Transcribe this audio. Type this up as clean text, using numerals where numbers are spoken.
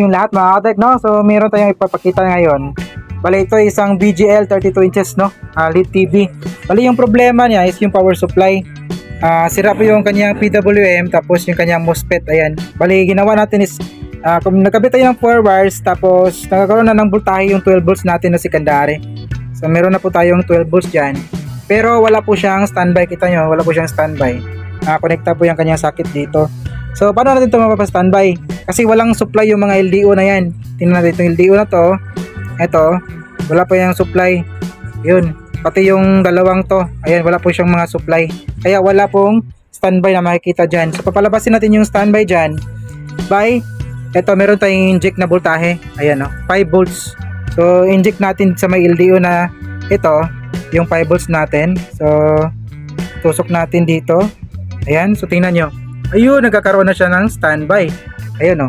yung lahat mga katek, no? So meron tayong ipapakita ngayon. Bali ito isang BGL 32 inches, no? LED TV. Bali yung problema niya is yung power supply. Sira po yung kanyang PWM tapos yung kanyang MOSFET. Ayan. Bali ginawa natin is kung nagkabit tayo ng 4 wires tapos nagkakaroon na ng voltahe yung 12 volts natin na secondary. So meron na po tayong 12 volts dyan. Pero wala po siyang standby. Kita nyo, wala po siyang standby. Connecta po yung kanyang socket dito. So paano natin ito mapapa-standby? Kasi walang supply yung mga LDO na yan. Tingnan natin itong LDO na to. Ito, wala po yung supply. Yun, pati yung dalawang to. Ayan, wala po siyang mga supply. Kaya wala pong standby na makikita dyan. So papalabasin natin yung standby dyan by, ito meron tayong inject na voltahe. Ayan o, 5 volts. So inject natin sa may LDO na ito, yung 5 volts natin. So tusok natin dito. Ayan, so tingnan nyo. Ayun, nagkakaroon na siya ng standby. Ayun o.